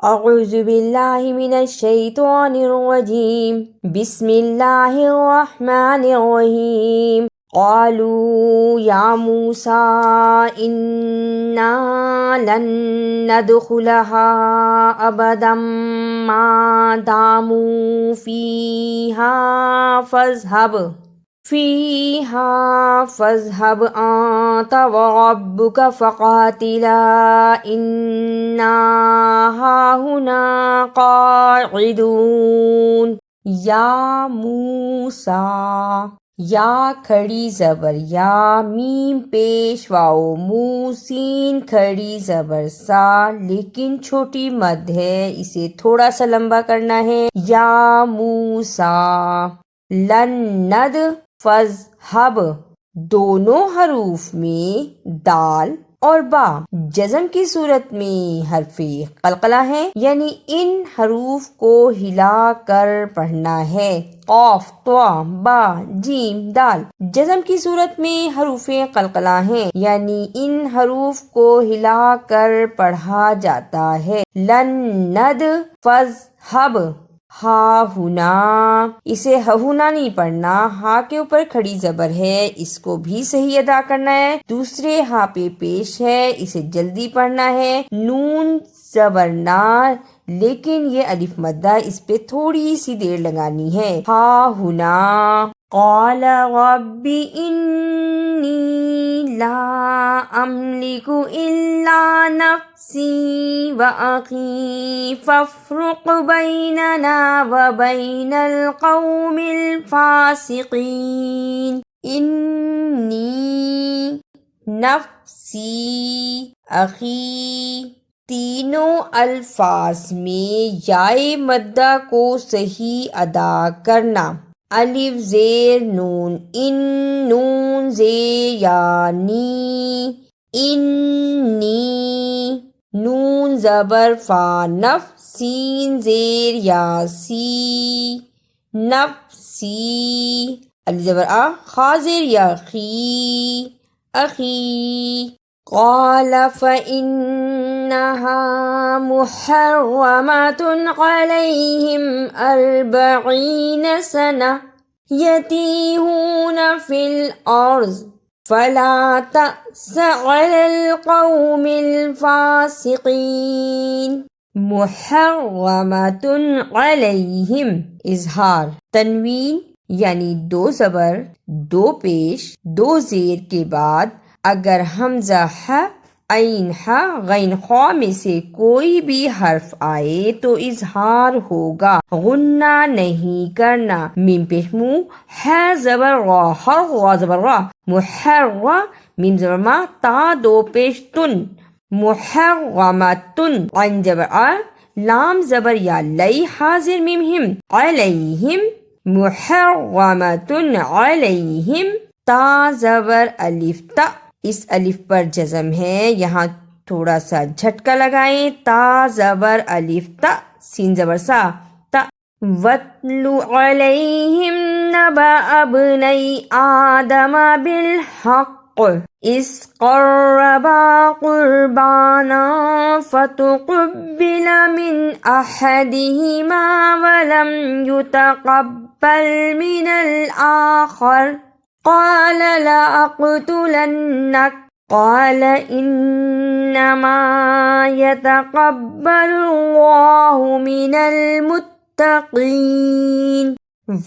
اعوذ باللہ من الشیطان الرجیم بسم اللہ الرحمن الرحیم قالوا یا موسیٰ انا لن ندخلها ابدا ما داموا فاذهب أنت وربك فقاتلا إنا هاهنا قاعدون. یا موسیٰ، یا کھڑی زبر یا، میم پیش واؤ، موسین کھڑی زبر سا، لیکن چھوٹی مد ہے، اسے تھوڑا سا لمبا کرنا ہے. یا موسیٰ، لن ند فذہب، دونوں حروف میں دال اور با جزم کی صورت میں حرف قلقلہ ہے، یعنی ان حروف کو ہلا کر پڑھنا ہے. قاف، طا، با، جیم، دال جزم کی صورت میں حروف قلقلہ ہیں، یعنی ان حروف کو ہلا کر پڑھا جاتا ہے. لن ند فذہب، ہا ہونا، اسے ہہونا نہیں پڑھنا، ہا کے اوپر کھڑی زبر ہے، اس کو بھی صحیح ادا کرنا ہے. دوسرے ہا پہ پیش ہے، اسے جلدی پڑھنا ہے. نون زبر نا، لیکن یہ الف مدہ، اس پہ تھوڑی سی دیر لگانی ہے. ہا ہونا. قال رب انی لا املک الا نفسی واخی فافرق بیننا وبین القوم الفاسقین. انی، نفسی، اخی، تینوں الفاظ میں یائے مدہ کو صحیح ادا کرنا. الف زیر نون ان، نون زیر یا نی، انی. نون زبر فا نف، سین زیر یا سی، نفسی. الف زبر آ، خا زیر یا خی، اخی. قال فإنها محرمة عليهم 40 سنة يتيهون في الأرض فلا تأس على القوم الفاسقين. محرمة عليهم، اظہار، تنوین یعنی دو زبر، دو پیش، دو زیر کے بعد اگر حمزہ ح، عین ح، غین خا میں سے کوئی بھی حرف آئے تو اظہار ہوگا، غنہ نہیں کرنا. میم پیش مو، ح زبر را، ح را زبر را، محرم، میم زبر ما، تا دو پیش تن، محرمتن. عین زبر آ، لام زبر یا لئی، حاضر میم ہم، علیہم، محرمتن علیہم. تا زبر الف تا، اس الف پر جزم ہے، یہاں تھوڑا سا جھٹکا لگائیں. تا زبر الف تا، سین زبر سا، تا. وَاتْلُ عَلَيْهِمْ نَبَأَ ابْنَيْ آدَمَ بِالْحَقِّ إِذْ قَرَّبَا قُرْبَانًا فَتُقُبِّلَ مِنْ أَحَدِهِمَا وَلَمْ يُتَقَبَّلْ مِنَ الْآخَرِ قال لأقتلنك قال إنما يتقبل الله من المتقين.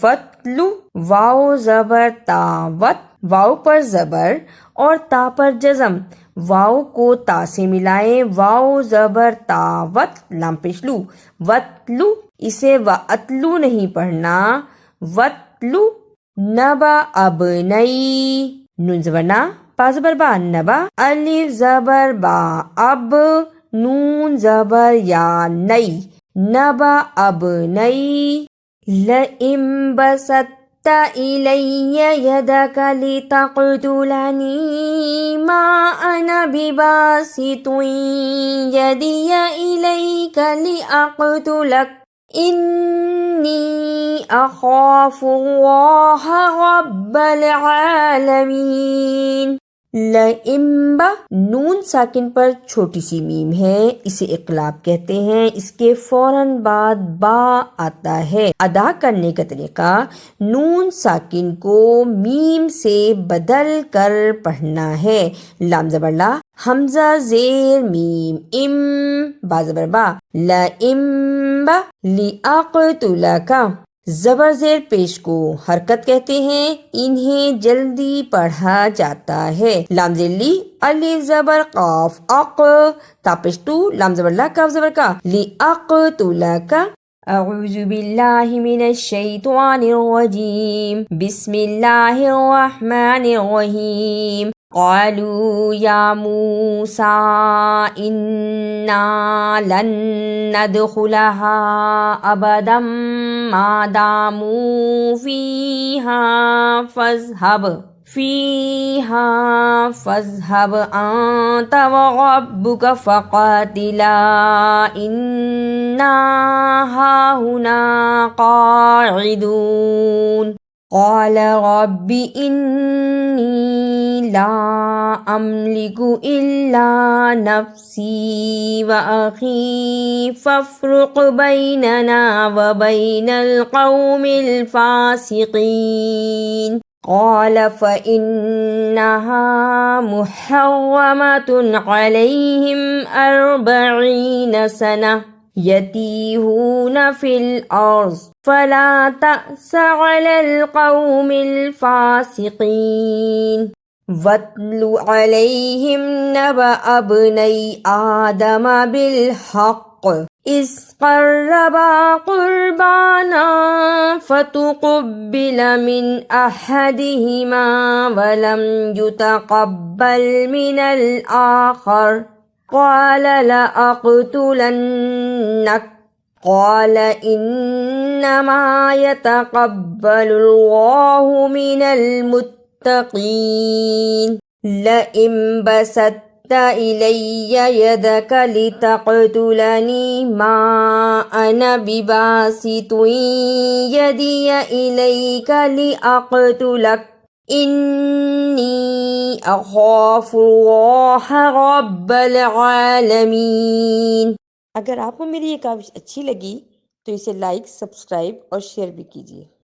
وَاتْلُ، واو زبر تا، وت، واو پر زبر اور تا پر جزم، واو کو تا سے ملائیں، واو زبر تا، وت، لام پیش لو. وَاتْلُ، اسے وَأَتْلُ نہیں پڑھنا، وَاتْلُ. نبا ابنئی، نون زبر نا، با زبر با، نبا، الف زبر با، اب، نون زبر یا نئی، نبا ابنئی. لئن بسطت إلي يدك لتقتلني ما أنا بباسط يدي إليك لأقتلك إني أخاف الله رب العالمين. لَإِمبا نون ساکن پر چھوٹی سی میم ہے، اسے اقلاب کہتے ہیں، اس کے فوراً بعد با آتا ہے۔ ادا کرنے کا طریقہ نون ساکن کو میم سے بدل کر پڑھنا ہے۔ لام زبر لا، حمزہ زیر میم ام، با زبر با، لَإِمبا لِأَقْتُلَكَ، زبر زیر پیش کو حرکت کہتے ہیں، انہیں جلدی پڑھا جاتا ہے۔ لام زیر لی، الف زبر قاف اق، تا پیش تو، لام زبر لا، کاف زبر کا، لِأَقْتُلَكَ۔ اعوذ باللہ من الشیطان الرجیم، بسم اللہ الرحمن الرحیم۔ قالوا یا موسیٰ انا لن ندخلها ابدا ما داموا فاذهب انت وربك فقاتلا انا هاهنا قاعدون۔ قال رب انی لا املک الا نفسی واخی فافرق بیننا وبین القوم الفاسقین۔ قال فإنها محرمة عليهم 40 سنة يتيهون في الأرض فلا تأس على القوم الفاسقين۔ واتل عليهم نبأ ابني آدم بالحق إذ قربا قربانا فتقبل من أحدهما ولم يتقبل من الآخر قال لأقتلنك قال إنما يتقبل الله من المتقين۔ لئن بسطت إلي يدك لتقتلني ما أنا بباسط يدي إليك لأقتلك إني أخاف الله رب العالمين۔ اگر آپ کو میری یہ کاوش اچھی لگی تو اسے لائک، سبسکرائب اور شیئر بھی کیجیے۔